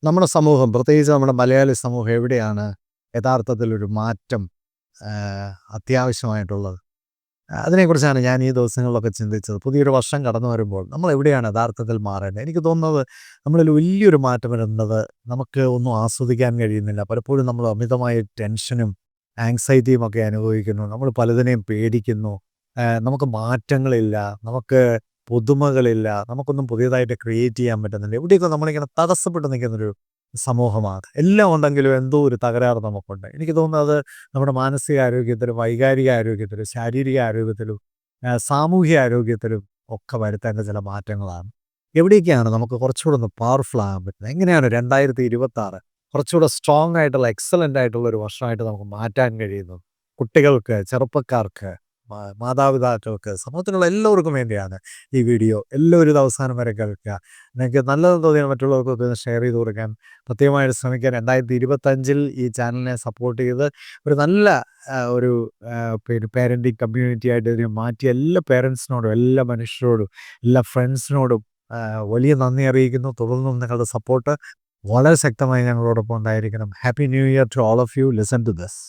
നമ്മുടെ സമൂഹം, പ്രത്യേകിച്ച് നമ്മുടെ മലയാളി സമൂഹം എവിടെയാണ് യഥാർത്ഥത്തിലൊരു മാറ്റം അത്യാവശ്യമായിട്ടുള്ളത്? അതിനെക്കുറിച്ചാണ് ഞാൻ ഈ ദിവസങ്ങളിലൊക്കെ ചിന്തിച്ചത്. പുതിയൊരു വർഷം കടന്നു വരുമ്പോൾ നമ്മൾ എവിടെയാണ് യഥാർത്ഥത്തിൽ മാറേണ്ടത്? എനിക്ക് തോന്നുന്നത് നമ്മളിൽ വലിയൊരു മാറ്റം വരുന്നത് നമുക്ക് ഒന്നും ആസ്വദിക്കാൻ കഴിയുന്നില്ല. പലപ്പോഴും നമ്മൾ അമിതമായ ടെൻഷനും ആങ്സൈറ്റിയും ഒക്കെ അനുഭവിക്കുന്നു. നമ്മൾ പലതിനെയും പേടിക്കുന്നു. നമുക്ക് മാറ്റങ്ങളില്ല. നമുക്ക് പുതുമകളില്ല. നമുക്കൊന്നും പുതിയതായിട്ട് ക്രിയേറ്റ് ചെയ്യാൻ പറ്റുന്നില്ല. എവിടെയൊക്കെ നമ്മളിങ്ങനെ തടസ്സപ്പെട്ട് നിൽക്കുന്നൊരു സമൂഹമാണ്. എല്ലാം ഉണ്ടെങ്കിലും എന്തോ ഒരു തകരാറ് നമുക്കുണ്ട്. എനിക്ക് തോന്നുന്നത് നമ്മുടെ മാനസികാരോഗ്യത്തിലും, വൈകാരിക ആരോഗ്യത്തിലും, ശാരീരിക ആരോഗ്യത്തിലും, സാമൂഹ്യ ആരോഗ്യത്തിലും ഒക്കെ വരുത്തേണ്ട ചില മാറ്റങ്ങളാണ്. എവിടേക്കാണ് നമുക്ക് കുറച്ചുകൂടെ ഒന്ന് പവർഫുൾ ആകാൻ പറ്റുന്നത്? എങ്ങനെയാണ് 2026 കുറച്ചുകൂടെ സ്ട്രോങ് ആയിട്ടുള്ള, എക്സലന്റ് ആയിട്ടുള്ള ഒരു വർഷമായിട്ട് നമുക്ക് മാറ്റാൻ കഴിയുന്നത്? കുട്ടികൾക്ക്, ചെറുപ്പക്കാർക്ക്, മാതാപിതാക്കൾക്ക്, സമൂഹത്തിലുള്ള എല്ലാവർക്കും വേണ്ടിയാണ് ഈ വീഡിയോ. എല്ലാവരും ഇത് അവസാനം വരെ കേൾക്കുക. നിങ്ങൾക്ക് നല്ലതെന്ന് തോന്നിയാൽ മറ്റുള്ളവർക്കൊക്കെ ഒന്ന് ഷെയർ ചെയ്ത് കൊടുക്കാൻ പ്രത്യേകമായിട്ട് ശ്രമിക്കുക. 2025 ഈ ചാനലിനെ സപ്പോർട്ട് ചെയ്ത് ഒരു നല്ല ഒരു പിന്നെ പാരൻറ്റിങ് കമ്മ്യൂണിറ്റി ആയിട്ട് ഇതിനെ മാറ്റിയ എല്ലാ പേരൻസിനോടും, എല്ലാ മനുഷ്യരോടും, എല്ലാ ഫ്രണ്ട്സിനോടും വലിയ നന്ദി അറിയിക്കുന്നു. തുടർന്നും നിങ്ങളുടെ സപ്പോർട്ട് വളരെ ശക്തമായി ഞങ്ങളോടൊപ്പം ഉണ്ടായിരിക്കണം. Happy new year to all of you. Listen to this.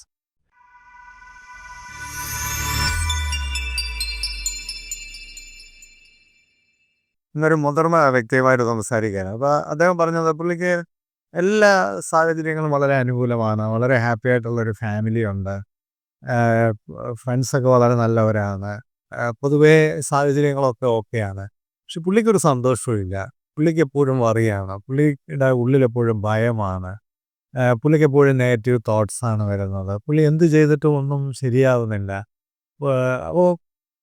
ഇന്നൊരു മുതിർന്ന വ്യക്തിയുമായിട്ട് സംസാരിക്കുകയാണ്. അപ്പോൾ അദ്ദേഹം പറഞ്ഞത് പുള്ളിക്ക് എല്ലാ സാഹചര്യങ്ങളും വളരെ അനുകൂലമാണ്. വളരെ ഹാപ്പി ആയിട്ടുള്ളൊരു ഫാമിലിയുണ്ട്. ഫ്രണ്ട്സൊക്കെ വളരെ നല്ലവരാണ്. പൊതുവേ സാഹചര്യങ്ങളൊക്കെ ഓക്കെയാണ്. പക്ഷെ പുള്ളിക്കൊരു സന്തോഷവുമില്ല. പുള്ളിക്ക് എപ്പോഴും വറിയാണ്. പുള്ളിയുടെ ഉള്ളിലെപ്പോഴും ഭയമാണ്. പുള്ളിക്കെപ്പോഴും നെഗറ്റീവ് തോട്ട്സാണ് വരുന്നത്. പുള്ളി എന്ത് ചെയ്തിട്ടും ഒന്നും ശരിയാവുന്നില്ല. അപ്പോൾ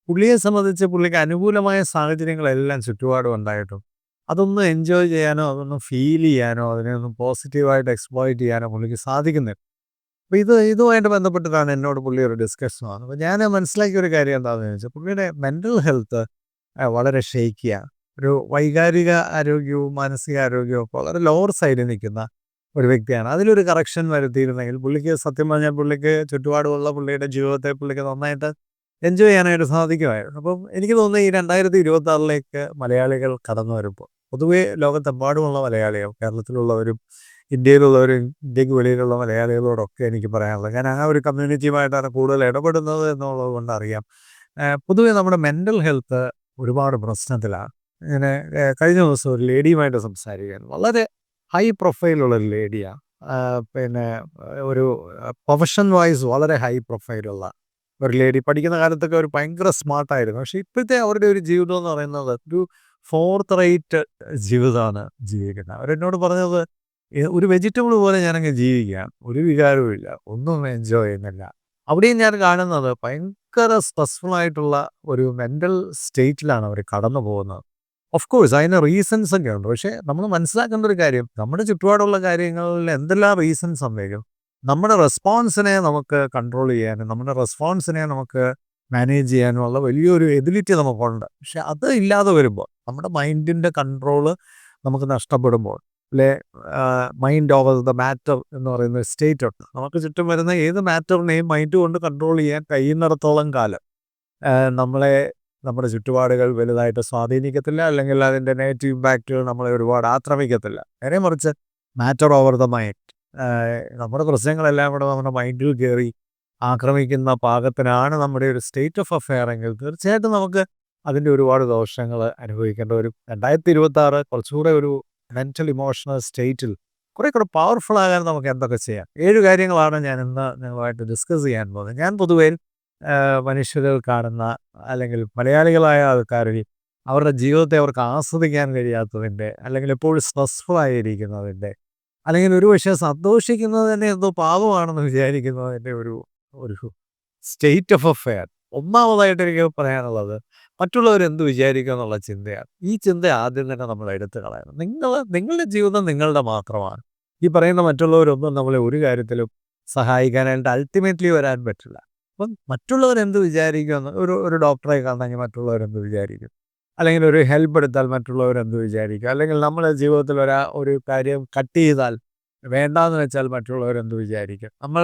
പുള്ളിയെ സംബന്ധിച്ച് പുള്ളിക്ക് അനുകൂലമായ സാഹചര്യങ്ങളെല്ലാം ചുറ്റുപാടും ഉണ്ടായിട്ടും അതൊന്നും എൻജോയ് ചെയ്യാനോ അതൊന്നും ഫീൽ ചെയ്യാനോ അതിനെയൊന്നും പോസിറ്റീവായിട്ട് എക്സ്പ്ലോയിറ്റ് ചെയ്യാനോ പുള്ളിക്ക് സാധിക്കുന്നില്ല. അപ്പോൾ ഇതുമായിട്ട് ബന്ധപ്പെട്ടിട്ടാണ് എന്നോട് പുള്ളി ഒരു ഡിസ്കഷൻ വന്നത്. അപ്പോൾ ഞാൻ മനസ്സിലാക്കിയ ഒരു കാര്യം എന്താണെന്ന് ചോദിച്ചാൽ പുള്ളിയുടെ മെൻ്റൽ ഹെൽത്ത് വളരെ ഷെയ്ക്കിയാണ്. ഒരു വൈകാരിക ആരോഗ്യവും മാനസികാരോഗ്യവും ഒക്കെ വളരെ ലോവർ സൈഡിൽ നിൽക്കുന്ന ഒരു വ്യക്തിയാണ്. അതിലൊരു കറക്ഷൻ വരുത്തിയിരുന്നെങ്കിൽ പുള്ളിക്ക് സത്യം പറഞ്ഞാൽ പുള്ളിക്ക് ചുറ്റുപാടുമുള്ള പുള്ളിയുടെ ജീവിതത്തെ പുള്ളിക്ക് നന്നായിട്ട് എൻജോയ് ചെയ്യാനായിട്ട് സാധിക്കുമായിരുന്നു. അപ്പം എനിക്ക് തോന്നുന്നു ഈ 2026 മലയാളികൾ കടന്നു വരുമ്പോൾ പൊതുവേ ലോകത്തെമ്പാടുമുള്ള മലയാളികൾ, കേരളത്തിലുള്ളവരും ഇന്ത്യയിലുള്ളവരും ഇന്ത്യക്ക് വെളിയിലുള്ള മലയാളികളോടൊക്കെ എനിക്ക് പറയാനുള്ളത്, ഞാൻ ആ ഒരു കമ്മ്യൂണിറ്റിയുമായിട്ടാണ് കൂടുതൽ ഇടപെടുന്നത് എന്നുള്ളത് കൊണ്ടറിയാം. പൊതുവേ നമ്മുടെ മെൻ്റൽ ഹെൽത്ത് ഒരുപാട് പ്രശ്നത്തിലാണ്. ഇങ്ങനെ കഴിഞ്ഞ ദിവസം ഒരു ലേഡിയുമായിട്ട് സംസാരിക്കുകയായിരുന്നു. വളരെ ഹൈ പ്രൊഫൈലുള്ളൊരു ലേഡിയാണ്. പിന്നെ ഒരു പ്രൊഫഷൻ വൈസ് വളരെ ഹൈ പ്രൊഫൈലുള്ള ഒരു ലേഡി. പഠിക്കുന്ന കാലത്തൊക്കെ ഒരു ഭയങ്കര സ്മാർട്ടായിരുന്നു. പക്ഷേ ഇപ്പോഴത്തെ അവരുടെ ഒരു ജീവിതം എന്ന് പറയുന്നത് ഒരു ഫോർത്ത് റേറ്റ് ജീവിതമാണ് ജീവിക്കുന്നത്. അവരെന്നോട് പറഞ്ഞത് ഒരു വെജിറ്റബിൾ പോലെ ഞാനങ്ങ് ജീവിക്കുകയാണ്. ഒരു വികാരവും ഇല്ല. ഒന്നും എൻജോയ് ചെയ്യുന്നില്ല. അവിടെയും ഞാൻ കാണുന്നത് ഭയങ്കര സ്ട്രെസ്ഫുൾ ആയിട്ടുള്ള ഒരു മെൻ്റൽ സ്റ്റേറ്റിലാണ് അവർ കടന്നു പോകുന്നത്. ഓഫ് കോഴ്സ് അതിന് റീസൺസ് ഒക്കെ ഉണ്ട്. പക്ഷേ നമ്മൾ മനസ്സിലാക്കേണ്ട ഒരു കാര്യം, നമ്മുടെ ചുറ്റുപാടുള്ള കാര്യങ്ങളിൽ എന്തെല്ലാം റീസൺസ് ഉണ്ടെങ്കിലും നമ്മുടെ റെസ്പോൺസിനെ നമുക്ക് കൺട്രോൾ ചെയ്യാനും നമ്മുടെ റെസ്പോൺസിനെ നമുക്ക് മാനേജ് ചെയ്യാനുമുള്ള വലിയൊരു എബിലിറ്റി നമുക്കുണ്ട്. പക്ഷെ അത് ഇല്ലാതെ വരുമ്പോൾ നമ്മുടെ മൈൻഡിൻ്റെ കൺട്രോള് നമുക്ക് നഷ്ടപ്പെടുമ്പോൾ അല്ലെ, മൈൻഡ് ഓവർ ദ മാറ്റർ എന്ന് പറയുന്ന സ്റ്റേറ്റ് ഉണ്ട്. നമുക്ക് ചുറ്റും വരുന്ന ഏത് മാറ്ററിനെയും മൈൻഡ് കൊണ്ട് കൺട്രോൾ ചെയ്യാൻ കഴിയുന്നിടത്തോളം കാലം നമ്മളെ നമ്മുടെ ചുറ്റുപാടുകൾ വലുതായിട്ട് സ്വാധീനിക്കത്തില്ല, അല്ലെങ്കിൽ അതിൻ്റെ നെഗറ്റീവ് ഇമ്പാക്റ്റുകൾ നമ്മളെ ഒരുപാട് ആക്രമിക്കത്തില്ല. നേരെ മറിച്ച് മാറ്റർ ഓവർ ദ മൈൻഡ്, നമ്മുടെ പ്രശ്നങ്ങളെല്ലാം കൂടെ നമ്മുടെ മൈൻഡിൽ കയറി ആക്രമിക്കുന്ന പാകത്തിനാണ് നമ്മുടെ ഒരു സ്റ്റേറ്റ് ഓഫ് അഫെയർ എങ്കിൽ തീർച്ചയായിട്ടും നമുക്ക് അതിൻ്റെ ഒരുപാട് ദോഷങ്ങൾ അനുഭവിക്കേണ്ട വരും. 2026 കുറച്ചുകൂടെ ഒരു മെൻ്റൽ ഇമോഷണൽ സ്റ്റേറ്റിൽ കുറേ കൂടെ പവർഫുൾ ആകാൻ നമുക്ക് എന്തൊക്കെ ചെയ്യാം? 7 കാര്യങ്ങളാണ് ഞാൻ ഇന്ന് നിങ്ങളുമായിട്ട് ഡിസ്കസ് ചെയ്യാൻ പോകുന്നത്. ഞാൻ പൊതുവേ മനുഷ്യരിൽ കാണുന്ന, അല്ലെങ്കിൽ മലയാളികളായ ആൾക്കാരിൽ അവരുടെ ജീവിതത്തെ അവർക്ക് ആസ്വദിക്കാൻ കഴിയാത്തതിൻ്റെ, അല്ലെങ്കിൽ എപ്പോഴും സ്ട്രെസ്ഫുൾ ആയിരിക്കുന്നതിൻ്റെ, അല്ലെങ്കിൽ ഒരുപക്ഷേ സന്തോഷിക്കുന്നത് തന്നെ എന്തോ പാപമാണെന്ന് വിചാരിക്കുന്നതിൻ്റെ ഒരു ഒരു സ്റ്റേറ്റ് ഓഫ് അഫെയർ. ഒന്നാമതായിട്ട് എനിക്ക് പറയാനുള്ളത് മറ്റുള്ളവരെന്ത് വിചാരിക്കുക എന്നുള്ള ചിന്തയാണ്. ഈ ചിന്ത ആദ്യം തന്നെ നമ്മൾ എടുത്തു കളയണം. നിങ്ങളുടെ ജീവിതം നിങ്ങളുടെ മാത്രമാണ്. ഈ പറയുന്ന മറ്റുള്ളവരൊന്നും നമ്മളെ ഒരു കാര്യത്തിലും സഹായിക്കാനായിട്ട് അൾട്ടിമേറ്റ്ലി വരാൻ പറ്റില്ല. അപ്പം മറ്റുള്ളവരെന്ത് വിചാരിക്കുമെന്ന്, ഒരു ഡോക്ടറെ കാണണമെങ്കിൽ മറ്റുള്ളവരെന്ത് വിചാരിക്കും, അല്ലെങ്കിൽ ഒരു ഹെൽപ്പ് എടുത്താൽ മറ്റുള്ളവരെന്ത് വിചാരിക്കും, അല്ലെങ്കിൽ നമ്മുടെ ജീവിതത്തിൽ ഒരു കാര്യം കട്ട് ചെയ്താൽ വേണ്ടാന്ന് വെച്ചാൽ മറ്റുള്ളവരെന്ത് വിചാരിക്കും, നമ്മൾ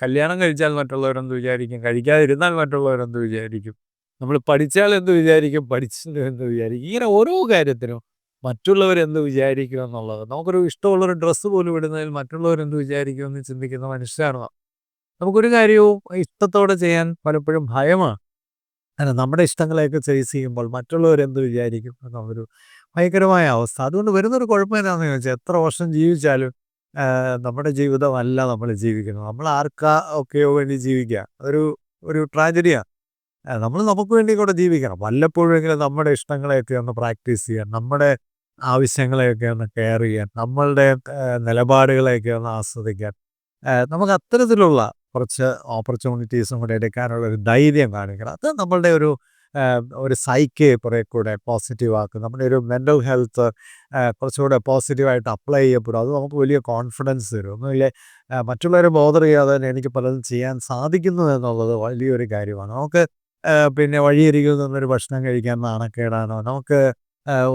കല്യാണം കഴിച്ചാൽ മറ്റുള്ളവരെന്ത് വിചാരിക്കും, കഴിക്കാതിരുന്നാൽ മറ്റുള്ളവരെന്ത് വിചാരിക്കും, നമ്മൾ പഠിച്ചാൽ എന്ത് വിചാരിക്കും, പഠിച്ചത് എന്ത് വിചാരിക്കും, ഇങ്ങനെ ഓരോ കാര്യത്തിനും മറ്റുള്ളവരെന്ത് വിചാരിക്കും എന്നുള്ളത്. നമുക്കൊരു ഇഷ്ടമുള്ളൊരു ഡ്രസ്സ് പോലും ഇടുന്നതിൽ മറ്റുള്ളവരെന്ത് വിചാരിക്കുമെന്ന് ചിന്തിക്കുന്ന മനുഷ്യരാണ് നാം. നമുക്കൊരു കാര്യവും ഇഷ്ടത്തോടെ ചെയ്യാൻ പലപ്പോഴും ഭയമാണ്. അല്ല, നമ്മുടെ ഇഷ്ടങ്ങളെയൊക്കെ ചേസ് ചെയ്യുമ്പോൾ മറ്റുള്ളവരെന്ത് വിചാരിക്കും എന്നുള്ളൊരു ഭയങ്കരമായ അവസ്ഥ. അതുകൊണ്ട് വരുന്നൊരു കുഴപ്പം എന്താണെന്ന് ചോദിച്ചാൽ എത്ര വർഷം ജീവിച്ചാലും നമ്മുടെ ജീവിതമല്ല നമ്മൾ ജീവിക്കുന്നത്. നമ്മൾ ആർക്കാ ഒക്കെയോ വേണ്ടി ജീവിക്കുക. അതൊരു ഒരു ട്രാജഡിയാണ്. നമ്മൾ നമുക്ക് വേണ്ടി കൂടെ ജീവിക്കണം. വല്ലപ്പോഴെങ്കിലും നമ്മുടെ ഇഷ്ടങ്ങളെയൊക്കെ ഒന്ന് പ്രാക്ടീസ് ചെയ്യാൻ, നമ്മുടെ ആവശ്യങ്ങളെയൊക്കെ ഒന്ന് കെയർ ചെയ്യാൻ, നമ്മളുടെ നിലപാടുകളെയൊക്കെ ഒന്ന് ആസ്വദിക്കാൻ നമുക്ക് അത്തരത്തിലുള്ള കുറച്ച് ഓപ്പർച്യൂണിറ്റീസും കൂടെ എടുക്കാനുള്ള ഒരു ധൈര്യം കാണിക്കണം. അത് നമ്മളുടെ ഒരു സൈക്കയെ കുറെ കൂടെ പോസിറ്റീവ് ആക്കും. നമ്മുടെ ഒരു മെൻ്റൽ ഹെൽത്ത് കുറച്ചുകൂടെ പോസിറ്റീവായിട്ട് അപ്ലൈ ചെയ്യപ്പെടും. അത് നമുക്ക് വലിയ കോൺഫിഡൻസ് തരും. ഒന്നുമില്ലേ, മറ്റുള്ളവരെ ബോദർ ചെയ്യാതെ തന്നെ എനിക്ക് പലതും ചെയ്യാൻ സാധിക്കുന്നു എന്നുള്ളത് വലിയൊരു കാര്യമാണ്. നമുക്ക് പിന്നെ വഴിയരികിൽ നിന്നൊരു ഭക്ഷണം കഴിക്കാൻ നാണക്കേടാണോ? നമുക്ക്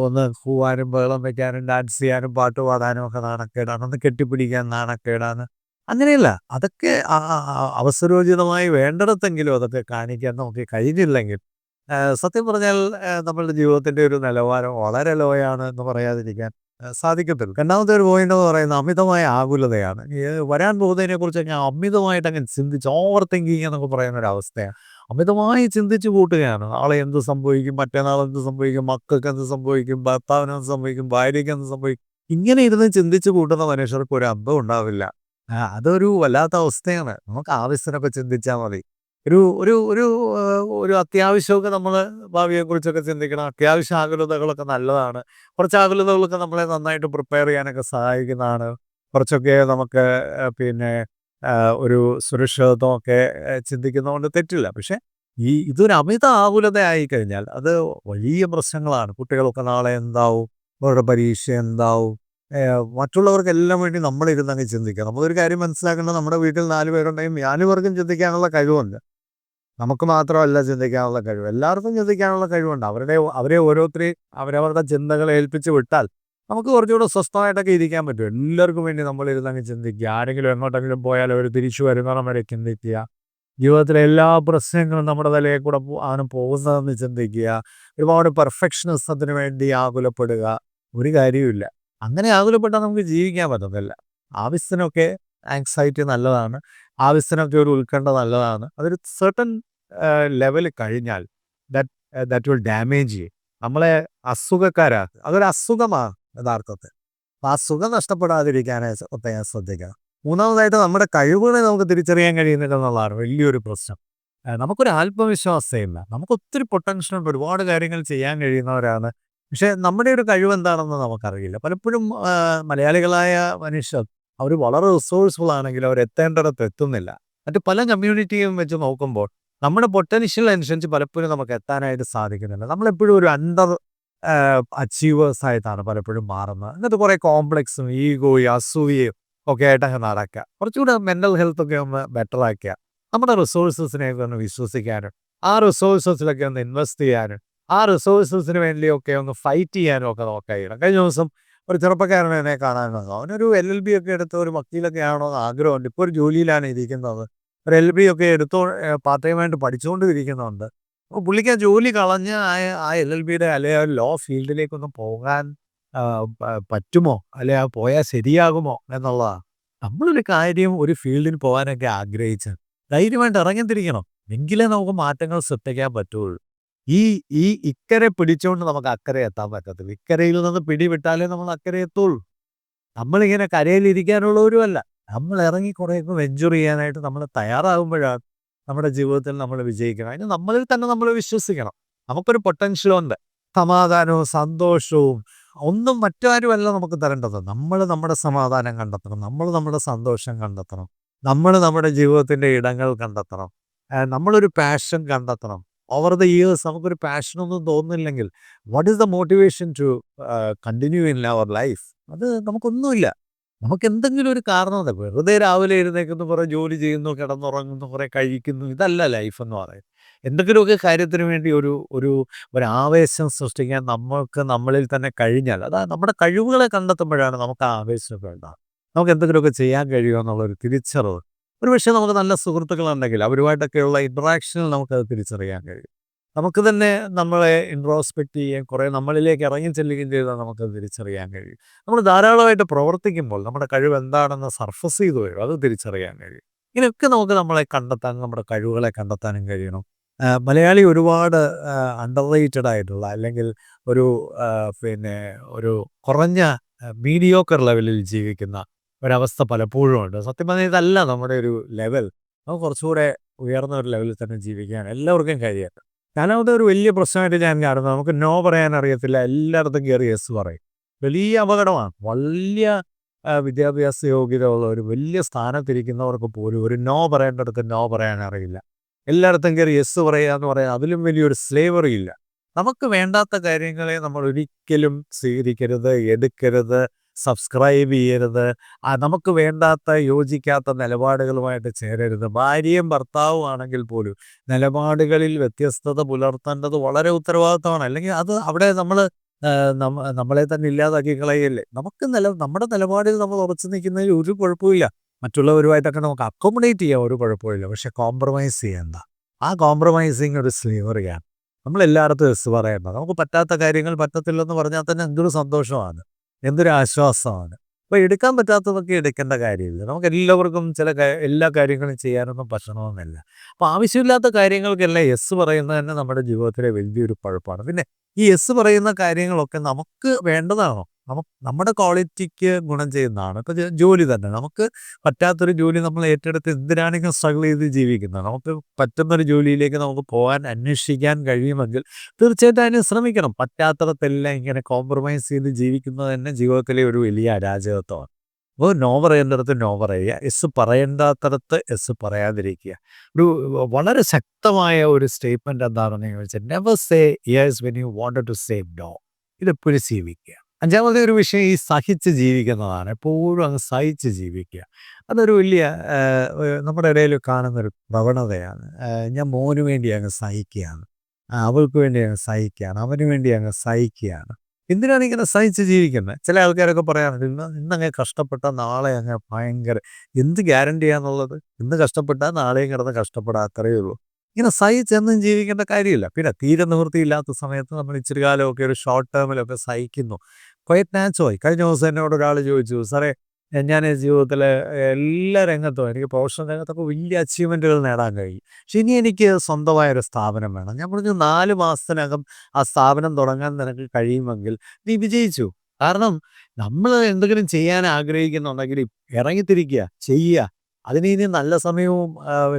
ഒന്ന് കൂവാനും ബഹളം വയ്ക്കാനും ഡാൻസ് ചെയ്യാനും പാട്ട് പാടാനും ഒക്കെ നാണക്കേടാണ്. ഒന്ന് കെട്ടിപ്പിടിക്കാൻ നാണക്കേടാണ്. അങ്ങനെയല്ല. അതൊക്കെ അവസരോചിതമായി വേണ്ടിടത്തെങ്കിലും അതൊക്കെ കാണിക്കാൻ നമുക്ക് കഴിഞ്ഞില്ലെങ്കിൽ സത്യം പറഞ്ഞാൽ നമ്മളുടെ ജീവിതത്തിൻ്റെ ഒരു നിലവാരം വളരെ ലോയാണ് എന്ന് പറയാതിരിക്കാൻ സാധിക്കത്തില്ല. രണ്ടാമത്തെ ഒരു പോയിന്റ് എന്ന് പറയുന്നത് അമിതമായ ആകുലതയാണ്. ഈ വരാൻ പോകുന്നതിനെക്കുറിച്ച് ഞാൻ അമിതമായിട്ട് അങ്ങ് ചിന്തിച്ച് ഓവർ തിങ്കിങ് എന്നൊക്കെ പറയുന്ന ഒരു അവസ്ഥയാണ്. അമിതമായി ചിന്തിച്ച് കൂട്ടുകയാണ്. നാളെ എന്ത് സംഭവിക്കും, മറ്റന്നാൾ എന്ത് സംഭവിക്കും, മക്കൾക്ക് എന്ത് സംഭവിക്കും, ഭർത്താവിന് എന്ത് സംഭവിക്കും, ഭാര്യയ്ക്ക് എന്ത് സംഭവിക്കും, ഇങ്ങനെ ഇരുന്ന് ചിന്തിച്ച് കൂട്ടുന്ന മനുഷ്യർക്ക് ഒരു അന്തം ഉണ്ടാവില്ല. അതൊരു വല്ലാത്ത അവസ്ഥയാണ്. നമുക്ക് ആവശ്യത്തിനൊക്കെ ചിന്തിച്ചാൽ മതി. ഒരു ഒരു ഒരു ഒരു അത്യാവശ്യമൊക്കെ നമ്മൾ ഭാവിയെക്കുറിച്ചൊക്കെ ചിന്തിക്കണം. അത്യാവശ്യ ആകുലതകളൊക്കെ നല്ലതാണ്. കുറച്ച് ആകുലതകളൊക്കെ നമ്മളെ നന്നായിട്ട് പ്രിപ്പയർ ചെയ്യാനൊക്കെ സഹായിക്കുന്നതാണ്. കുറച്ചൊക്കെ നമുക്ക് പിന്നെ ഒരു സുരക്ഷിതത്വമൊക്കെ ചിന്തിക്കുന്നതുകൊണ്ട് തെറ്റില്ല. പക്ഷേ ഇതൊരു അമിത ആകുലത ആയിക്കഴിഞ്ഞാൽ അത് വലിയ പ്രശ്നങ്ങളാണ്. കുട്ടികളൊക്കെ നാളെ എന്താവും? അവരുടെ പരീക്ഷ എന്താവും? മറ്റുള്ളവർക്കെല്ലാം വേണ്ടി നമ്മളിരുന്നങ്ങ് ചിന്തിക്കുക. നമ്മളൊരു കാര്യം മനസ്സിലാക്കേണ്ടത്, നമ്മുടെ വീട്ടിൽ 4 പേരുണ്ടെങ്കിൽ 4 പേർക്കും ചിന്തിക്കാനുള്ള കഴിവുണ്ട്. നമുക്ക് മാത്രമല്ല ചിന്തിക്കാനുള്ള കഴിവ്. എല്ലാവർക്കും ചിന്തിക്കാനുള്ള കഴിവുണ്ട്. അവരെ ഓരോരുത്തരെയും അവരവരുടെ ചിന്തകളെ ഏൽപ്പിച്ച് വിട്ടാൽ നമുക്ക് കുറച്ചുകൂടെ സ്വസ്ഥമായിട്ടൊക്കെ ഇരിക്കാൻ പറ്റും. എല്ലാവർക്കും വേണ്ടി നമ്മളിരുന്നങ്ങ് ചിന്തിക്കുക. ആരെങ്കിലും എങ്ങോട്ടെങ്കിലും പോയാൽ അവർ തിരിച്ചു വരുന്നിടം വരെ ചിന്തിക്കുക. ജീവിതത്തിലെ എല്ലാ പ്രശ്നങ്ങളും നമ്മുടെ തലയിൽ കൂടെ ആണ് പോകുന്നതെന്ന് ചിന്തിക്കുക. ഒരുപാട് പെർഫെക്ഷനിസത്തിന് വേണ്ടി ആകുലപ്പെടുക. ഒരു കാര്യവുമില്ല. അങ്ങനെ ആകുലപ്പെട്ടാൽ നമുക്ക് ജീവിക്കാൻ പറ്റത്തില്ല. ആവശ്യത്തിനൊക്കെ ആങ്സൈറ്റി നല്ലതാണ്. ആവശ്യത്തിനൊക്കെ ഒരു ഉത്കണ്ഠ നല്ലതാണ്. അതൊരു സെർട്ടൻ ലെവൽ കഴിഞ്ഞാൽ ദാറ്റ് വിൽ ഡാമേജ് യു. നമ്മളെ അസുഖക്കാരാക്കുക. അതൊരു അസുഖമാണ് യഥാർത്ഥത്തിൽ. അപ്പം ആ സുഖം നഷ്ടപ്പെടാതിരിക്കാനായി പ്രത്യേകം ശ്രദ്ധിക്കണം. മൂന്നാമതായിട്ട് നമ്മുടെ കഴിവുകളെ നമുക്ക് തിരിച്ചറിയാൻ കഴിയുന്നില്ല എന്നുള്ളതാണ് വലിയൊരു പ്രശ്നം. നമുക്കൊരു ആത്മവിശ്വാസമില്ല. നമുക്ക് ഒത്തിരി പൊട്ടൻഷ്യലുണ്ട്. ഒരുപാട് കാര്യങ്ങൾ ചെയ്യാൻ കഴിയുന്നവരാണ്. പക്ഷേ നമ്മുടെ ഒരു കഴിവ് എന്താണെന്ന് നമുക്കറിയില്ല. പലപ്പോഴും മലയാളികളായ മനുഷ്യർ അവർ വളരെ റിസോഴ്സ്ഫുൾ ആണെങ്കിലും അവർ എത്തേണ്ടിടത്ത് എത്തുന്നില്ല. മറ്റ് പല കമ്മ്യൂണിറ്റിയും വെച്ച് നോക്കുമ്പോൾ നമ്മുടെ പൊട്ടൻഷ്യൽ അനുസരിച്ച് പലപ്പോഴും നമുക്ക് എത്താനായിട്ട് സാധിക്കുന്നില്ല. നമ്മളെപ്പോഴും ഒരു അണ്ടർ അച്ചീവേഴ്സ് ആയിട്ടാണ് പലപ്പോഴും മാറുന്നത്. എന്നിട്ട് കുറേ കോംപ്ലക്സും ഈഗോയും അസൂയയും ഒക്കെ ആയിട്ടങ്ങ് നടക്കുക. കുറച്ചുകൂടെ മെൻ്റൽ ഹെൽത്തൊക്കെ ഒന്ന് ബെറ്റർ ആക്കുക. നമ്മുടെ റിസോഴ്സസിനെയൊക്കെ ഒന്ന് വിശ്വസിക്കാനും ആ റിസോഴ്സസിലൊക്കെ ഒന്ന് ഇൻവെസ്റ്റ് ചെയ്യാനും ആ റിസോഴ്സസിന് വേണ്ടിയൊക്കെ ഒന്ന് ഫൈറ്റ് ചെയ്യാനും ഒക്കെ നോക്കുകയാണ്. കഴിഞ്ഞ ദിവസം ഒരു ചെറുപ്പക്കാരനെ എന്നെ കാണാൻ വന്നു. അവനൊരു LLB ഒക്കെ എടുത്ത് ഒരു വക്കീലൊക്കെ ആവണമെന്ന് ആഗ്രഹമുണ്ട്. ഇപ്പോൾ ഒരു ജോലിയിലാണ് ഇരിക്കുന്നത്. ഒരു LLB ഒക്കെ എടുത്തോ പാർട്ട് ടൈമായിട്ട് പഠിച്ചുകൊണ്ടും ഇരിക്കുന്നുണ്ട്. അപ്പോൾ പുള്ളിക്ക് ആ ജോലി കളഞ്ഞ് ആ LLBയുടെ അല്ലെങ്കിൽ ആ ലോ ഫീൽഡിലേക്കൊന്ന് പോകാൻ പറ്റുമോ? അല്ലെ ആ പോയാൽ ശരിയാകുമോ എന്നുള്ളതാണ്. നമ്മളൊരു കാര്യം ഒരു ഫീൽഡിന് പോകാനൊക്കെ ആഗ്രഹിച്ചാൽ ധൈര്യമായിട്ട് ഇറങ്ങിത്തിരിക്കണം. എങ്കിലേ നമുക്ക് മാറ്റങ്ങൾ സൃഷ്ടിക്കാൻ പറ്റുള്ളൂ. ഈ ഈ ഇക്കരെ പിടിച്ചുകൊണ്ട് നമുക്ക് അക്കരെ എത്താൻ പറ്റത്തില്ല. ഇക്കരയിൽ നിന്ന് പിടിവിട്ടാലേ നമ്മൾ അക്കരെ എത്തുള്ളൂ. നമ്മളിങ്ങനെ കരയിലിരിക്കാനുള്ളവരുമല്ല. നമ്മൾ ഇറങ്ങി കുറേയൊക്കെ വെഞ്ചർ ചെയ്യാനായിട്ട് നമ്മൾ തയ്യാറാകുമ്പോഴാണ് നമ്മുടെ ജീവിതത്തിൽ നമ്മൾ വിജയിക്കണം. അതിന് നമ്മളിൽ തന്നെ നമ്മൾ വിശ്വസിക്കണം. നമുക്കൊരു പൊട്ടൻഷ്യലുണ്ട്. സമാധാനവും സന്തോഷവും ഒന്നും മറ്റാരുമല്ല നമുക്ക് തരേണ്ടത്. നമ്മൾ നമ്മുടെ സമാധാനം കണ്ടെത്തണം. നമ്മൾ നമ്മുടെ സന്തോഷം കണ്ടെത്തണം. നമ്മൾ നമ്മുടെ ജീവിതത്തിൻ്റെ ഇടങ്ങൾ കണ്ടെത്തണം. നമ്മളൊരു പാഷൻ കണ്ടെത്തണം. ഓവർ ദ ഇയേഴ്സ് നമുക്കൊരു പാഷനൊന്നും തോന്നുന്നില്ലെങ്കിൽ what is the motivation to continue in our life? അത് നമുക്കൊന്നുമില്ല. നമുക്ക് എന്തെങ്കിലും ഒരു കാരണമുണ്ട്. വെറുതെ രാവിലെ എഴുന്നേൽക്കുന്നു, കുറേ ജോലി ചെയ്യുന്നു, കിടന്നുറങ്ങുന്നു, കുറേ കഴിക്കുന്നു. ഇതല്ല ലൈഫ് എന്ന് പറയുന്നത്. എന്തെങ്കിലുമൊക്കെ കാര്യത്തിന് വേണ്ടി ഒരു ഒരു ഒരു ആവേശം സൃഷ്ടിക്കാൻ നമ്മൾക്ക് നമ്മളിൽ തന്നെ കഴിഞ്ഞാൽ, അതാ നമ്മുടെ കഴിവുകളെ കണ്ടെത്തുമ്പോഴാണ് നമുക്ക് ആ ആവേശമൊക്കെ ഉണ്ടാകുക. നമുക്ക് എന്തെങ്കിലുമൊക്കെ ചെയ്യാൻ കഴിയുമോ എന്നുള്ളൊരു തിരിച്ചറിവ്. ഒരുപക്ഷേ നമുക്ക് നല്ല സുഹൃത്തുക്കളുണ്ടെങ്കിൽ അവരുമായിട്ടൊക്കെയുള്ള ഇൻട്രാക്ഷനിൽ നമുക്കത് തിരിച്ചറിയാൻ കഴിയും. നമുക്ക് തന്നെ നമ്മളെ ഇൻട്രോസ്പെക്ട് ചെയ്യുകയും കുറേ നമ്മളിലേക്ക് ഇറങ്ങി ചെല്ലുകയും ചെയ്താൽ നമുക്കത് തിരിച്ചറിയാൻ കഴിയും. നമ്മൾ ധാരാളമായിട്ട് പ്രവർത്തിക്കുമ്പോൾ നമ്മുടെ കഴിവ് എന്താണെന്ന് സർഫസ് ചെയ്ത് വരും. അത് തിരിച്ചറിയാൻ കഴിയും. ഇങ്ങനെയൊക്കെ നമുക്ക് നമ്മളെ കണ്ടെത്താനും നമ്മുടെ കഴിവുകളെ കണ്ടെത്താനും കഴിയണം. മലയാളി ഒരുപാട് അണ്ടർ റേറ്റഡ് ആയിട്ടുള്ള അല്ലെങ്കിൽ ഒരു പിന്നെ ഒരു കുറഞ്ഞ മീഡിയോക്കർ ലെവലിൽ ജീവിക്കുന്ന ഒരവസ്ഥ പലപ്പോഴും ഉണ്ട്. സത്യം പറഞ്ഞാൽ ഇതല്ല നമ്മുടെ ഒരു ലെവൽ. നമുക്ക് കുറച്ചുകൂടെ ഉയർന്ന ഒരു ലെവലിൽ തന്നെ ജീവിക്കാൻ എല്ലാവർക്കും കഴിയട്ടെ. ഞാനത് ഒരു വലിയ പ്രശ്നമായിട്ട് ഞാൻ കാണുന്നത് നമുക്ക് നോ പറയാൻ അറിയത്തില്ല. എല്ലായിടത്തും കയറി യെസ് പറയും. വലിയ അപകടമാണ്. വലിയ വിദ്യാഭ്യാസ യോഗ്യത ഉള്ള ഒരു വലിയ സ്ഥാനത്തിരിക്കുന്നവർക്ക് പോലും ഒരു നോ പറയേണ്ടടുത്ത് നോ പറയാൻ അറിയില്ല. എല്ലായിടത്തും കയറി യെസ് പറയുക എന്ന് പറയാൻ അതിലും വലിയൊരു സ്ലേവറി ഇല്ല. നമുക്ക് വേണ്ടാത്ത കാര്യങ്ങളെ നമ്മൾ ഒരിക്കലും സ്വീകരിക്കരുത്, എടുക്കരുത്, സബ്സ്ക്രൈബ് ചെയ്യരുത്. നമുക്ക് വേണ്ടാത്ത യോജിക്കാത്ത നിലപാടുകളുമായിട്ട് ചേരരുത്. ഭാര്യയും ഭർത്താവും ആണെങ്കിൽ പോലും നിലപാടുകളിൽ വ്യത്യസ്തത പുലർത്തേണ്ടത് വളരെ ഉത്തരവാദിത്തമാണ്. അല്ലെങ്കിൽ അത് അവിടെ നമ്മൾ നമ്മളെ തന്നെ ഇല്ലാതാക്കി കളയല്ലേ. നമ്മുടെ നിലപാടിൽ നമ്മൾ ഉറച്ചു നിൽക്കുന്നതിൽ ഒരു കുഴപ്പമില്ല. മറ്റുള്ളവരുമായിട്ടൊക്കെ നമുക്ക് അക്കോമഡേറ്റ് ചെയ്യാം, ഒരു കുഴപ്പമില്ല. പക്ഷെ കോംപ്രമൈസ് ചെയ്യണ്ട. ആ കോംപ്രമൈസിങ് ഒരു സ്ലേവറിയാണ്. നമ്മൾ എല്ലായിടത്തും യെസ് പറയണ്ട. നമുക്ക് പറ്റാത്ത കാര്യങ്ങൾ പറ്റത്തില്ലെന്ന് പറഞ്ഞാൽ തന്നെ എന്തൊരു സന്തോഷമാണ്, എന്തൊരു ആശ്വാസമാണ്. അപ്പോൾ എടുക്കാൻ പറ്റാത്തതൊക്കെ എടുക്കേണ്ട കാര്യമില്ല. നമുക്ക് എല്ലാവർക്കും എല്ലാ കാര്യങ്ങളും ചെയ്യാനൊന്നും പറ്റണമെന്നില്ല. അപ്പോൾ ആവശ്യമില്ലാത്ത കാര്യങ്ങൾക്കെല്ലാം യെസ് പറയുന്നത് തന്നെ നമ്മുടെ ജീവിതത്തിലെ വലിയൊരു കുഴപ്പമാണ്. പിന്നെ ഈ യെസ് പറയുന്ന കാര്യങ്ങളൊക്കെ നമുക്ക് വേണ്ടതാണോ? നമ്മുടെ ക്വാളിറ്റിക്ക് ഗുണം ചെയ്യുന്നതാണ്. ഇപ്പോൾ ജോലി തന്നെ നമുക്ക് പറ്റാത്തൊരു ജോലി നമ്മൾ ഏറ്റെടുത്ത് എന്തിനാണെങ്കിലും സ്ട്രഗിൾ ചെയ്ത് ജീവിക്കുന്നത്. നമുക്ക് പറ്റുന്നൊരു ജോലിയിലേക്ക് നമുക്ക് പോകാൻ അന്വേഷിക്കാൻ കഴിയുമെങ്കിൽ തീർച്ചയായിട്ടും അതിന് ശ്രമിക്കണം. പറ്റാത്തിടത്തെല്ലാം ഇങ്ങനെ കോംപ്രമൈസ് ചെയ്ത് ജീവിക്കുന്നത് തന്നെ ജീവിതത്തിലെ ഒരു വലിയ അരാജകത്വമാണ്. അപ്പോൾ നോ പറയേണ്ടിടത്ത് നോ പറയുക, യെസ് പറയേണ്ടാത്തിടത്ത് യെസ് പറയാതിരിക്കുക. ഒരു വളരെ ശക്തമായ ഒരു സ്റ്റേറ്റ്മെൻറ്റ് എന്താണെന്ന് ചോദിച്ചാൽ never say yes when you wanted to say no. ഇതെപ്പോഴും ജീവിക്കുക. അഞ്ചാമത്തെ ഒരു വിഷയം ഈ സഹിച്ച് ജീവിക്കുന്നതാണ്. എപ്പോഴും അങ്ങ് സഹിച്ച് ജീവിക്കുക. അതൊരു വലിയ നമ്മുടെ ഇടയിൽ കാണുന്നൊരു പ്രവണതയാണ്. ഞാൻ മോന് വേണ്ടി അങ്ങ് സഹിക്കുകയാണ്, അവൾക്ക് വേണ്ടി അങ്ങ് സഹിക്കുകയാണ്, അവന് വേണ്ടി അങ്ങ് സഹിക്കുകയാണ്. എന്തിനാണ് ഇങ്ങനെ സഹിച്ച് ജീവിക്കുന്നത്? ചില ആൾക്കാരൊക്കെ പറയാറുണ്ട് ഇന്നങ്ങ് കഷ്ടപ്പെട്ടാൽ നാളെ അങ്ങ് ഭയങ്കര എന്ത് ഗ്യാരണ്ടിയാന്നുള്ളത്? ഇന്ന് കഷ്ടപ്പെട്ടാൽ നാളെയും കിടന്ന് കഷ്ടപ്പെടാം, അത്രയേ ഉള്ളൂ. ഇങ്ങനെ സഹിച്ചെന്നും ജീവിക്കേണ്ട കാര്യമില്ല. പിന്നെ തീരെ നിവൃത്തിയില്ലാത്ത സമയത്ത് നമ്മൾ ഇച്ചിരി കാലമൊക്കെ ഒരു ഷോർട്ട് ടേമിലൊക്കെ സഹിക്കുന്നു. Quite natural. കഴിഞ്ഞ ദിവസം എന്നോട് ഒരാൾ ചോദിച്ചു, സാറേ ഞാൻ ജീവിതത്തിലെ എല്ലാ രംഗത്തും എനിക്ക് പ്രൊഫഷണൽ രംഗത്തൊക്കെ വലിയ അച്ചീവ്മെൻറ്റുകൾ നേടാൻ കഴിയും. പക്ഷെ ഇനി എനിക്ക് സ്വന്തമായൊരു സ്ഥാപനം വേണം. ഞാൻ പറഞ്ഞു 4 മാസത്തിനകം ആ സ്ഥാപനം തുടങ്ങാൻ നിനക്ക് കഴിയുമെങ്കിൽ നീ വിജയിച്ചു. കാരണം നമ്മൾ എന്തെങ്കിലും ചെയ്യാൻ ആഗ്രഹിക്കുന്നുണ്ടെങ്കിൽ ഇറങ്ങിത്തിരിക്കുക, ചെയ്യുക. അതിന് ഇനി നല്ല സമയവും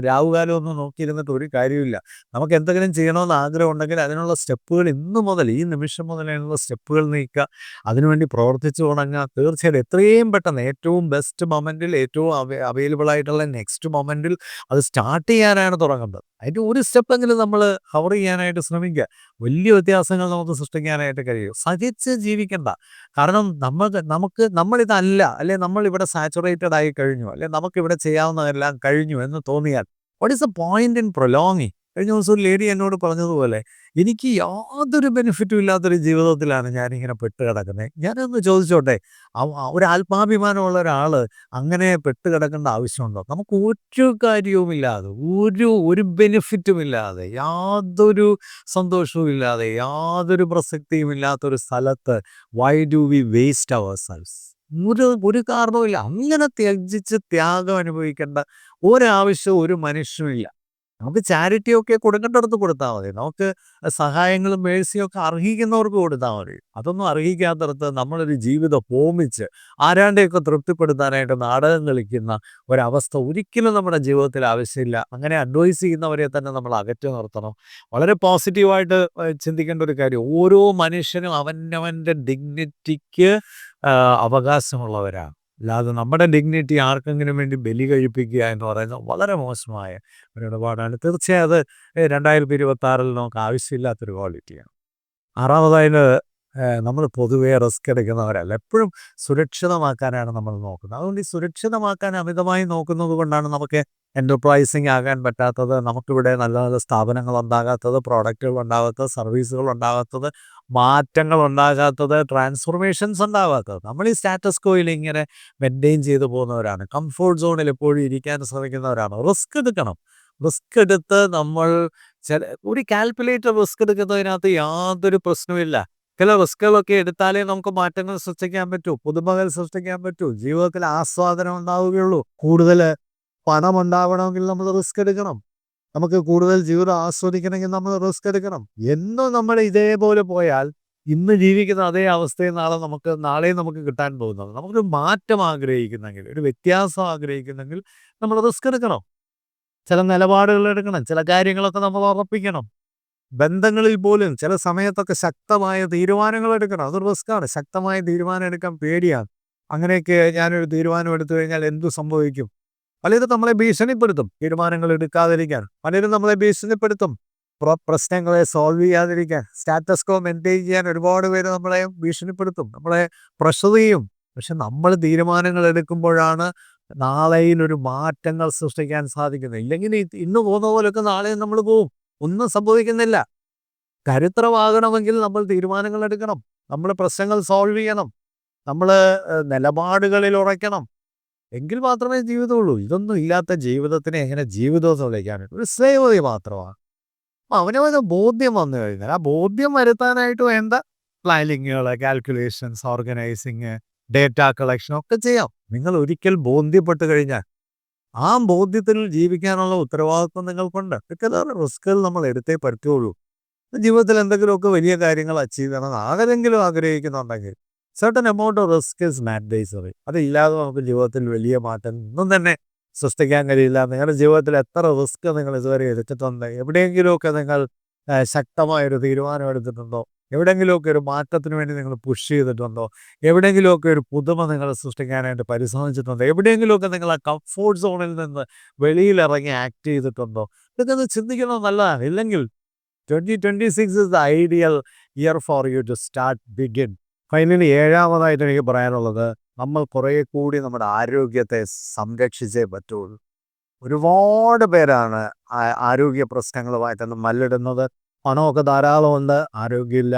രാവുകാലവും ഒന്നും നോക്കിയിരുന്നിട്ട് ഒരു കാര്യമില്ല. നമുക്ക് എന്തെങ്കിലും ചെയ്യണമെന്ന് ആഗ്രഹം ഉണ്ടെങ്കിൽ അതിനുള്ള സ്റ്റെപ്പുകൾ ഇന്ന് മുതൽ ഈ നിമിഷം മുതൽ അതിനുള്ള സ്റ്റെപ്പുകൾ നീക്കുക. അതിനുവേണ്ടി പ്രവർത്തിച്ചു തുടങ്ങുക. തീർച്ചയായിട്ടും എത്രയും പെട്ടെന്ന് ഏറ്റവും ബെസ്റ്റ് മൊമെൻറ്റിൽ ഏറ്റവും അവൈലബിൾ ആയിട്ടുള്ള നെക്സ്റ്റ് മൊമെൻറ്റിൽ അത് സ്റ്റാർട്ട് ചെയ്യാനാണ് തുടങ്ങേണ്ടത്. അതിൻ്റെ ഒരു സ്റ്റെപ്പെങ്കിലും നമ്മൾ കവർ ചെയ്യാനായിട്ട് ശ്രമിക്കുക. വലിയ വ്യത്യാസങ്ങൾ നമുക്ക് സൃഷ്ടിക്കാനായിട്ട് കഴിയും. സഹിച്ച് ജീവിക്കണ്ട. കാരണം നമ്മളിതല്ല, അല്ലെ നമ്മളിവിടെ സാച്ചുറേറ്റഡ് ആയി കഴിഞ്ഞു, അല്ലെ നമുക്കിവിടെ ചെയ്യാവുന്നതെല്ലാം കഴിഞ്ഞു എന്ന് തോന്നിയാൽ what is the point in prolonging? കഴിഞ്ഞ ദിവസം ഒരു ലേഡി എന്നോട് പറഞ്ഞതുപോലെ എനിക്ക് യാതൊരു ബെനിഫിറ്റും ഇല്ലാത്തൊരു ജീവിതത്തിലാണ് ഞാനിങ്ങനെ പെട്ട് കിടക്കുന്നത്. ഞാനൊന്ന് ചോദിച്ചോട്ടെ, ഒരു ആത്മാഭിമാനമുള്ള ഒരാൾ അങ്ങനെ പെട്ട് കിടക്കേണ്ട ആവശ്യമുണ്ടോ? നമുക്ക് ഒരു കാര്യവുമില്ലാതെ, ഒരു ബെനിഫിറ്റും ഇല്ലാതെ, യാതൊരു സന്തോഷവും ഇല്ലാതെ, യാതൊരു പ്രസക്തിയും ഇല്ലാത്തൊരു സ്ഥലത്ത് why do we waste ourselves? ഒരു കാരണവുമില്ല. അങ്ങനെ ത്യജിച്ച് ത്യാഗം അനുഭവിക്കേണ്ട ഒരാവശ്യവും ഒരു മനുഷ്യനുമില്ല. നമുക്ക് ചാരിറ്റിയൊക്കെ കൊടുക്കേണ്ടടുത്ത് കൊടുത്താൽ മതി. നമുക്ക് സഹായങ്ങളും മേഴ്സിയൊക്കെ അർഹിക്കുന്നവർക്ക് കൊടുത്താൽ മതി. അതൊന്നും അർഹിക്കാത്തിടത്ത് നമ്മളൊരു ജീവിതം ഹോമിച്ച് ആരാണ്ടെയൊക്കെ തൃപ്തിപ്പെടുത്താനായിട്ട് നാടകം കളിക്കുന്ന ഒരവസ്ഥ ഒരിക്കലും നമ്മുടെ ജീവിതത്തിൽ ആവശ്യമില്ല. അങ്ങനെ അഡ്വൈസ് ചെയ്യുന്നവരെ തന്നെ നമ്മൾ അകറ്റി നിർത്തണം. വളരെ പോസിറ്റീവായിട്ട് ചിന്തിക്കേണ്ട ഒരു കാര്യം, ഓരോ മനുഷ്യനും അവനവൻ്റെ ഡിഗ്നിറ്റിക്ക് അവകാശമുള്ളവരാണ്. അല്ലാതെ നമ്മുടെ ഡിഗ്നിറ്റി ആർക്കെങ്കിലും വേണ്ടി ബലി കഴിപ്പിക്കുക എന്ന് പറയുന്നത് വളരെ മോശമായ ഒരു ഇടപാടാണ്. തീർച്ചയായും അത് 2026 നമുക്ക് ആവശ്യമില്ലാത്തൊരു ക്വാളിറ്റിയാണ്. ആറാമതായിട്ട് നമ്മൾ പൊതുവേ റിസ്ക് എടുക്കുന്നവരല്ല. എപ്പോഴും സുരക്ഷിതമാക്കാനാണ് നമ്മൾ നോക്കുന്നത്. അതുകൊണ്ട് ഈ സുരക്ഷിതമാക്കാൻ അമിതമായി നോക്കുന്നത് കൊണ്ടാണ് നമുക്ക് എൻ്റർപ്രൈസിങ് ആകാൻ പറ്റാത്തത്. നമുക്കിവിടെ നല്ല നല്ല സ്ഥാപനങ്ങൾ ഉണ്ടാകാത്തത്, പ്രോഡക്റ്റുകൾ ഉണ്ടാകാത്തത്, സർവീസുകൾ ഉണ്ടാകാത്തത്, മാറ്റങ്ങൾ ഉണ്ടാകാത്തത്, ട്രാൻസ്ഫോർമേഷൻസ് ഉണ്ടാകാത്തത്. നമ്മൾ ഈ സ്റ്റാറ്റസ് കോയിൽ ഇങ്ങനെ മെയിൻറ്റെയിൻ ചെയ്തു പോകുന്നവരാണ്. കംഫോർട്ട് സോണിൽ എപ്പോഴും ഇരിക്കാൻ ശ്രമിക്കുന്നവരാണ്. റിസ്ക് എടുക്കണം. റിസ്ക് എടുത്ത് നമ്മൾ ചില ഒരു കാൽക്കുലേറ്റർ റിസ്ക് എടുക്കുന്നതിനകത്ത് യാതൊരു പ്രശ്നവുമില്ല. ചില റിസ്കുകളൊക്കെ എടുത്താലേ നമുക്ക് മാറ്റങ്ങൾ സൃഷ്ടിക്കാൻ പറ്റൂ. പുതുമകൾ സൃഷ്ടിക്കാൻ പറ്റൂ. ജീവിതത്തിൽ ആസ്വാദനം ഉണ്ടാവുകയുള്ളൂ. കൂടുതൽ പണം ഉണ്ടാവണമെങ്കിൽ നമ്മൾ റിസ്ക് എടുക്കണം. നമുക്ക് കൂടുതൽ ജീവിതം ആസ്വദിക്കണമെങ്കിൽ നമ്മൾ റിസ്ക് എടുക്കണം. എന്നും നമ്മൾ ഇതേപോലെ പോയാൽ ഇന്ന് ജീവിക്കുന്ന അതേ അവസ്ഥയിൽ നാളെയും നമുക്ക് കിട്ടാൻ പോകുന്നത്. നമുക്കൊരു മാറ്റം ആഗ്രഹിക്കുന്നെങ്കിൽ, ഒരു വ്യത്യാസം ആഗ്രഹിക്കുന്നെങ്കിൽ നമ്മൾ റിസ്ക് എടുക്കണം. ചില നിലപാടുകൾ എടുക്കണം. ചില കാര്യങ്ങളൊക്കെ നമ്മൾ ഉറപ്പിക്കണം. ബന്ധങ്ങളിൽ പോലും ചില സമയത്തൊക്കെ ശക്തമായ തീരുമാനങ്ങൾ എടുക്കണം. അതൊരു റിസ്ക്കാണ്. ശക്തമായ തീരുമാനം എടുക്കാൻ പേടിയാണ്. അങ്ങനെയൊക്കെ ഞാനൊരു തീരുമാനം എടുത്തു കഴിഞ്ഞാൽ എന്തു സംഭവിക്കും? പലരും നമ്മളെ ഭീഷണിപ്പെടുത്തും തീരുമാനങ്ങൾ എടുക്കാതിരിക്കാൻ. പലരും നമ്മളെ ഭീഷണിപ്പെടുത്തും പ്രശ്നങ്ങളെ സോൾവ് ചെയ്യാതിരിക്കാൻ. സ്റ്റാറ്റസ് കോ മെയിൻറ്റെയിൻ ചെയ്യാൻ ഒരുപാട് പേര് നമ്മളെ ഭീഷണിപ്പെടുത്തും. നമ്മളെ പ്രഷർ ചെയ്യും. പക്ഷെ നമ്മൾ തീരുമാനങ്ങൾ എടുക്കുമ്പോഴാണ് നാളെയിൽ ഒരു മാറ്റങ്ങൾ സൃഷ്ടിക്കാൻ സാധിക്കുന്നത്. ഇല്ലെങ്കിൽ ഇന്ന് പോകുന്ന പോലെയൊക്കെ നാളെയും നമ്മൾ പോവും. ഒന്നും സംഭവിക്കുന്നില്ല. കരുത്തരമാകണമെങ്കിൽ നമ്മൾ തീരുമാനങ്ങൾ എടുക്കണം. നമ്മൾ പ്രശ്നങ്ങൾ സോൾവ് ചെയ്യണം. നമ്മൾ നിലപാടുകളിൽ ഉറയ്ക്കണം. എങ്കിൽ മാത്രമേ ജീവിതമുള്ളൂ. ഇതൊന്നും ഇല്ലാത്ത ജീവിതത്തിനെ എങ്ങനെ ജീവിതം എന്ന് വിളിക്കാൻ പറ്റും? ഒരു സ്ലേവറി മാത്രമാണ്. അവനവന് ബോധ്യം വന്നു കഴിഞ്ഞാൽ ആ ബോധ്യം വരുത്താനായിട്ട് വേണ്ട പ്ലാനിങ്ങുകൾ, കാൽക്കുലേഷൻസ്, ഓർഗനൈസിങ്, ഡേറ്റ കളക്ഷൻ ഒക്കെ ചെയ്യാം. നിങ്ങൾ ഒരിക്കൽ ബോധ്യപ്പെട്ട് കഴിഞ്ഞാൽ ആ ബോധ്യത്തിൽ ജീവിക്കാനുള്ള ഉത്തരവാദിത്വം നിങ്ങൾക്കുണ്ട്. ചില റിസ്കുകൾ നമ്മൾ എടുത്തേ പറ്റുള്ളൂ. ജീവിതത്തിൽ എന്തെങ്കിലുമൊക്കെ വലിയ കാര്യങ്ങൾ അച്ചീവ് ചെയ്യണം ആരെങ്കിലും ആഗ്രഹിക്കുന്നുണ്ടെങ്കിൽ certain amount of risk is mandatory. അതില്ലാതെ നമുക്ക് ജീവിതത്തിൽ വലിയ മാറ്റം ഒന്നും തന്നെ സൃഷ്ടിക്കാൻ കഴിയില്ല. നിങ്ങളുടെ ജീവിതത്തിൽ എത്ര റിസ്ക് നിങ്ങൾ ഇതുവരെ എടുത്തിട്ടുണ്ട്? എവിടെയെങ്കിലുമൊക്കെ നിങ്ങൾ ശക്തമായൊരു തീരുമാനം എടുത്തിട്ടുണ്ടോ? എവിടെയെങ്കിലുമൊക്കെ ഒരു മാറ്റത്തിന് വേണ്ടി നിങ്ങൾ പുഷ് ചെയ്തിട്ടുണ്ടോ? എവിടെയെങ്കിലുമൊക്കെ ഒരു പുതുമ നിങ്ങൾ സൃഷ്ടിക്കാനായിട്ട് പരിശ്രമിച്ചിട്ടുണ്ടോ? എവിടെയെങ്കിലുമൊക്കെ നിങ്ങൾ ആ കംഫോർട്ട് സോണിൽ നിന്ന് വെളിയിലിറങ്ങി ആക്ട് ചെയ്തിട്ടുണ്ടോ? ഇതൊക്കെ ഒന്ന് ചിന്തിക്കുന്നത് നല്ലതാണ്. ഇല്ലെങ്കിൽ 2026 is the ideal year for you to start begin. Finally ഏഴാമതായിട്ട് എനിക്ക് പറയാനുള്ളത്, നമ്മൾ കുറേ കൂടി നമ്മുടെ ആരോഗ്യത്തെ സംരക്ഷിച്ചേ പറ്റുള്ളൂ. ഒരുപാട് പേരാണ് ആരോഗ്യ പ്രശ്നങ്ങളുമായിട്ടൊന്ന് മല്ലിടുന്നത്. പണമൊക്കെ ധാരാളമുണ്ട്, ആരോഗ്യമില്ല.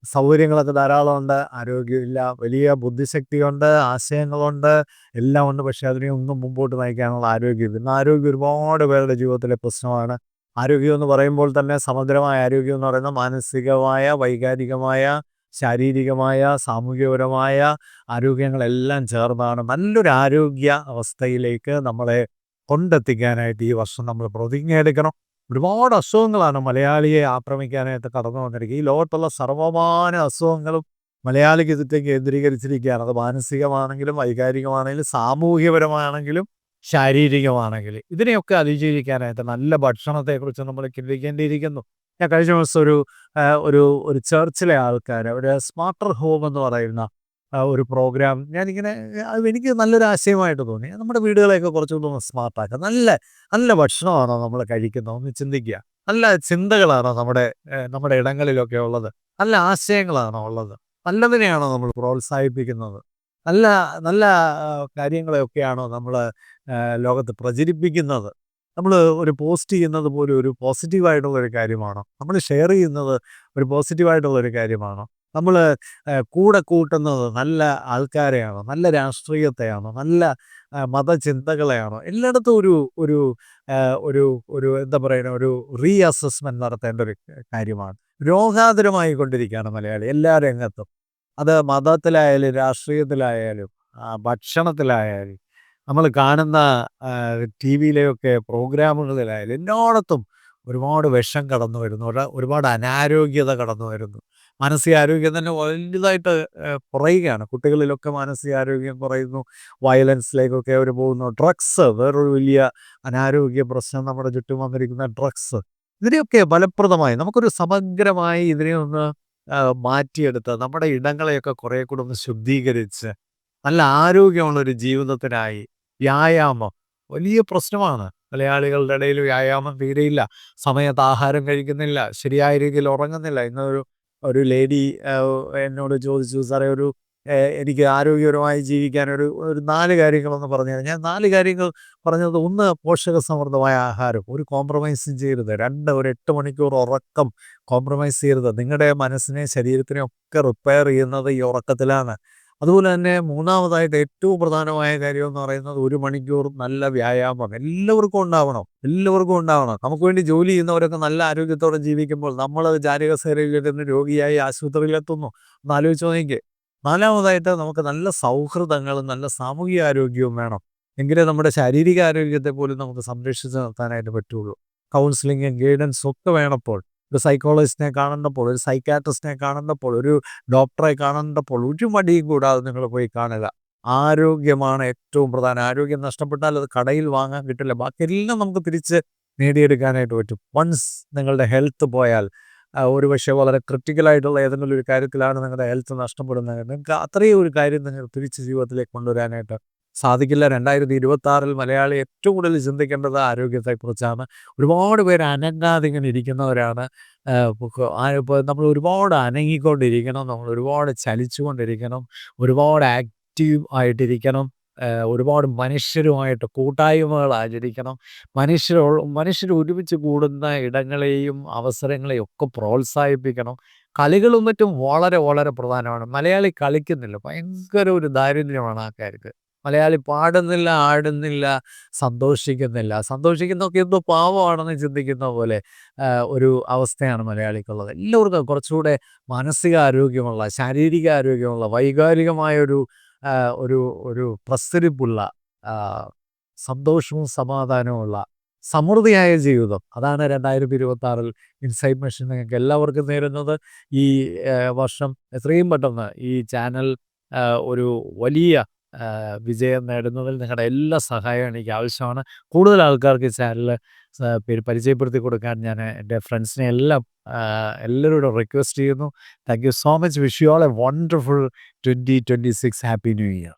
സൗകര്യങ്ങളൊക്കെ ധാരാളമുണ്ട്, ആരോഗ്യമില്ല. വലിയ ബുദ്ധിശക്തിയുണ്ട്, ആശയങ്ങളുണ്ട്, എല്ലാം ഉണ്ട്. പക്ഷേ അതിനെയൊന്നും മുമ്പോട്ട് നയിക്കാനുള്ള ആരോഗ്യമില്ല. ഇന്ന് ആരോഗ്യം ഒരുപാട് പേരുടെ ജീവിതത്തിലെ പ്രശ്നമാണ്. ആരോഗ്യം എന്ന് പറയുമ്പോൾ തന്നെ സമഗ്രമായ ആരോഗ്യം എന്ന് പറയുന്നത് മാനസികമായ, വൈകാരികമായ, ശാരീരികമായ, സാമൂഹികപരമായ ആരോഗ്യങ്ങളെല്ലാം ചേർന്നാണ് നല്ലൊരു ആരോഗ്യ അവസ്ഥയിലേക്ക് നമ്മളെ കൊണ്ടെത്തിക്കാനായിട്ട് ഈ വർഷം നമ്മൾ പ്രതിജ്ഞ എടുക്കണം. ഒരുപാട് അസുഖങ്ങളാണ് മലയാളിയെ ആക്രമിക്കാനായിട്ട് കടന്നു വന്നിരിക്കുക. ഈ ലോകത്തുള്ള സർവ്വമാന അസുഖങ്ങളും മലയാളിക്ക് ഇതിലേക്ക് കേന്ദ്രീകരിച്ചിരിക്കുകയാണ്. അത് മാനസികമാണെങ്കിലും, വൈകാരികമാണെങ്കിലും, സാമൂഹികപരമാണെങ്കിലും, ശാരീരികമാണെങ്കിലും ഇതിനെയൊക്കെ അതിജീവിക്കാനായിട്ട് നല്ല ഭക്ഷണത്തെക്കുറിച്ച് നമ്മൾ ചിന്തിക്കേണ്ടിയിരിക്കുന്നു. ഞാൻ കഴിഞ്ഞ ദിവസം ഒരു ഒരു ചർച്ചിലെ ആൾക്കാർ ഒരു സ്മാർട്ടർ ഹോം എന്ന് പറയുന്ന ഒരു പ്രോഗ്രാം ഞാനിങ്ങനെ അത് എനിക്ക് നല്ലൊരു ആശയമായിട്ട് തോന്നി. നമ്മുടെ വീടുകളെയൊക്കെ കുറച്ചുകൂടി ഒന്ന് സ്മാർട്ടാക്കുക. നല്ല നല്ല ഭക്ഷണമാണോ നമ്മൾ കഴിക്കുന്നത്? ഒന്ന് ചിന്തിക്കുക. നല്ല ചിന്തകളാണോ നമ്മുടെ ഇടങ്ങളിലൊക്കെ ഉള്ളത്? നല്ല ആശയങ്ങളാണോ ഉള്ളത്? നല്ലതിനെയാണോ നമ്മൾ പ്രോത്സാഹിപ്പിക്കുന്നത്? നല്ല നല്ല കാര്യങ്ങളെയൊക്കെയാണോ നമ്മൾ ലോകത്ത് പ്രചരിപ്പിക്കുന്നത്? നമ്മൾ ഒരു പോസ്റ്റ് ചെയ്യുന്നത് പോലും ഒരു പോസിറ്റീവായിട്ടുള്ളൊരു കാര്യമാണോ? നമ്മൾ ഷെയർ ചെയ്യുന്നത് ഒരു പോസിറ്റീവായിട്ടുള്ളൊരു കാര്യമാണോ? നമ്മൾ കൂടെ കൂട്ടുന്നത് നല്ല ആൾക്കാരെയാണോ? നല്ല രാഷ്ട്രീയത്തെയാണോ? നല്ല മതചിന്തകളെയാണോ? എല്ലായിടത്തും ഒരു ഒരു ഒരു ഒരു എന്താ പറയുക, ഒരു റീഅസസ്മെൻറ്റ് നടത്തേണ്ട ഒരു കാര്യമാണ്. രോഗാതുരമായി കൊണ്ടിരിക്കുകയാണ് മലയാളി എല്ലാ രംഗത്തും. അത് മതത്തിലായാലും രാഷ്ട്രീയത്തിലായാലും ഭക്ഷണത്തിലായാലും നമ്മൾ കാണുന്ന ടി വിയിലെയൊക്കെ പ്രോഗ്രാമുകളിലായാലും എല്ലായിടത്തും ഒരുപാട് വിഷം കടന്നു വരുന്നു. ഒരുപാട് അനാരോഗ്യത കടന്നു വരുന്നു. മാനസികാരോഗ്യം തന്നെ വലുതായിട്ട് കുറയുകയാണ്. കുട്ടികളിലൊക്കെ മാനസികാരോഗ്യം കുറയുന്നു. വയലൻസിലേക്കൊക്കെ അവർ പോകുന്നു. ഡ്രഗ്സ് വേറൊരു വലിയ അനാരോഗ്യ പ്രശ്നം നമ്മുടെ ചുറ്റും വന്നിരിക്കുന്ന ഡ്രഗ്സ്. ഇതിനെയൊക്കെ ഫലപ്രദമായി നമുക്കൊരു സമഗ്രമായി ഇതിനെ ഒന്ന് മാറ്റിയെടുത്ത് നമ്മുടെ ഇടങ്ങളെയൊക്കെ കുറേ കൂടെ ഒന്ന് ശുദ്ധീകരിച്ച് നല്ല ആരോഗ്യമുള്ളൊരു ജീവിതത്തിനായി വ്യായാമം വലിയ പ്രശ്നമാണ്. മലയാളികളുടെ ഇടയിൽ വ്യായാമം തീരെയില്ല. സമയത്ത് ആഹാരം കഴിക്കുന്നില്ല, ശരിയായ രീതിയിൽ ഉറങ്ങുന്നില്ല. ഒരു ലേഡി എന്നോട് ചോദിച്ചു, സാറേ എനിക്ക് ആരോഗ്യപരമായി ജീവിക്കാൻ ഒരു 4 കാര്യങ്ങളൊന്ന് പറഞ്ഞു തരാം. ഞാൻ 4 കാര്യങ്ങൾ പറഞ്ഞത്, 1 പോഷകസമൃദ്ധമായ ആഹാരം, ഒരു കോംപ്രമൈസും ചെയ്യരുത്. 2 ഒരു 8 മണിക്കൂർ ഉറക്കം കോംപ്രമൈസ് ചെയ്യരുത്. നിങ്ങളുടെ മനസ്സിനെ ശരീരത്തിനെ ഒക്കെ റിപ്പയർ ചെയ്യുന്നത് ഈ ഉറക്കത്തിലാണ്. അതുപോലെ തന്നെ മൂന്നാമതായിട്ട് ഏറ്റവും പ്രധാനമായ കാര്യം എന്ന് പറയുന്നത് 1 മണിക്കൂർ നല്ല വ്യായാമം എല്ലാവർക്കും ഉണ്ടാവണം. എല്ലാവർക്കും ഉണ്ടാവണം. നമുക്ക് വേണ്ടി ജോലി ചെയ്യുന്നവരൊക്കെ നല്ല ആരോഗ്യത്തോടെ ജീവിക്കുമ്പോൾ നമ്മൾ ചാരുകസേരയിലിരുന്ന് രോഗിയായി ആശുപത്രിയിലെത്തുന്നു. ഒന്ന് ആലോചിച്ച് നോക്കിക്കേ. നാലാമതായിട്ട് നമുക്ക് നല്ല സൗഹൃദങ്ങളും നല്ല സാമൂഹിക ആരോഗ്യവും വേണം. എങ്കിലേ നമ്മുടെ ശാരീരിക ആരോഗ്യത്തെ പോലും നമുക്ക് സംരക്ഷിച്ച് നിർത്താനായിട്ട് പറ്റുള്ളൂ. കൗൺസിലിങ്ങും ഗൈഡൻസും ഒക്കെ വേണപ്പോൾ. ഒരു സൈക്കോളജിസ്റ്റിനെ കാണേണ്ടപ്പോൾ, ഒരു സൈക്യാട്രിസ്റ്റിനെ കാണേണ്ടപ്പോൾ, ഒരു ഡോക്ടറെ കാണേണ്ടപ്പോൾ ഒരു മടിയും കൂടാതെ നിങ്ങൾ പോയി കാണുക. ആരോഗ്യമാണ് ഏറ്റവും പ്രധാനം. ആരോഗ്യം നഷ്ടപ്പെട്ടാൽ അത് കടയിൽ വാങ്ങാൻ കിട്ടില്ല. ബാക്കിയെല്ലാം നമുക്ക് തിരിച്ച് നേടിയെടുക്കാനായിട്ട് പറ്റും. വൺസ് നിങ്ങളുടെ ഹെൽത്ത് പോയാൽ ഒരുപക്ഷെ വളരെ ക്രിട്ടിക്കലായിട്ടുള്ള ഏതെങ്കിലും ഒരു കാര്യത്തിലാണ് നിങ്ങളുടെ ഹെൽത്ത് നഷ്ടപ്പെടുന്നത്. നിങ്ങൾക്ക് അത്രയും ഒരു കാര്യം നിങ്ങൾ തിരിച്ച് ജീവിതത്തിലേക്ക് കൊണ്ടുവരാനായിട്ട് സാധിക്കില്ല. 2026 മലയാളി ഏറ്റവും കൂടുതൽ ചിന്തിക്കേണ്ടത് ആരോഗ്യത്തെക്കുറിച്ചാണ്. ഒരുപാട് പേര് അനങ്ങാതെ ഇങ്ങനെ ഇരിക്കുന്നവരാണ്. ഇപ്പോൾ നമ്മൾ ഒരുപാട് അനങ്ങിക്കൊണ്ടിരിക്കണം, നമ്മൾ ഒരുപാട് ചലിച്ചുകൊണ്ടിരിക്കണം, ഒരുപാട് ആക്റ്റീവ് ആയിട്ടിരിക്കണം, ഒരുപാട് മനുഷ്യരുമായിട്ട് കൂട്ടായ്മകൾ ആചരിക്കണം. മനുഷ്യർ ഒരുമിച്ച് കൂടുന്ന ഇടങ്ങളെയും അവസരങ്ങളെയും ഒക്കെ പ്രോത്സാഹിപ്പിക്കണം. കളികളും മറ്റും വളരെ വളരെ പ്രധാനമാണ്. മലയാളി കളിക്കുന്നില്ല. ഭയങ്കര ഒരു ദാരിദ്ര്യമാണ് ആ കാര്യത്തിൽ. മലയാളി പാടുന്നില്ല, ആടുന്നില്ല, സന്തോഷിക്കുന്നില്ല. സന്തോഷിക്കുന്നതൊക്കെ എന്തോ പാവമാണെന്ന് ചിന്തിക്കുന്ന പോലെ ഒരു അവസ്ഥയാണ് മലയാളിക്കുള്ളത്. എല്ലാവർക്കും കുറച്ചുകൂടെ മാനസിക ആരോഗ്യമുള്ള, ശാരീരിക ആരോഗ്യമുള്ള, വൈകാരികമായൊരു ഒരു ഒരു പ്രസരിപ്പുള്ള, സന്തോഷവും സമാധാനവുമുള്ള സമൃദ്ധിയായ ജീവിതം. അതാണ് 2026 ഇൻസൈറ്റ് മിഷൻ നിങ്ങൾക്ക് എല്ലാവർക്കും നേരുന്നത്. ഈ വർഷം എത്രയും പെട്ടെന്ന് ഈ ചാനൽ ഒരു വലിയ വിജയം നേടുന്നതിൽ നിങ്ങളുടെ എല്ലാ സഹായവും എനിക്ക് ആവശ്യമാണ്. കൂടുതൽ ആൾക്കാർക്ക് ഈ ചാനൽ പരിചയപ്പെടുത്തി കൊടുക്കാൻ ഞാൻ എൻ്റെ ഫ്രണ്ട്സിനെ എല്ലാം എല്ലാവരോടും റിക്വസ്റ്റ് ചെയ്യുന്നു. Thank you so much. Wish you all A wonderful 2026 happy new year.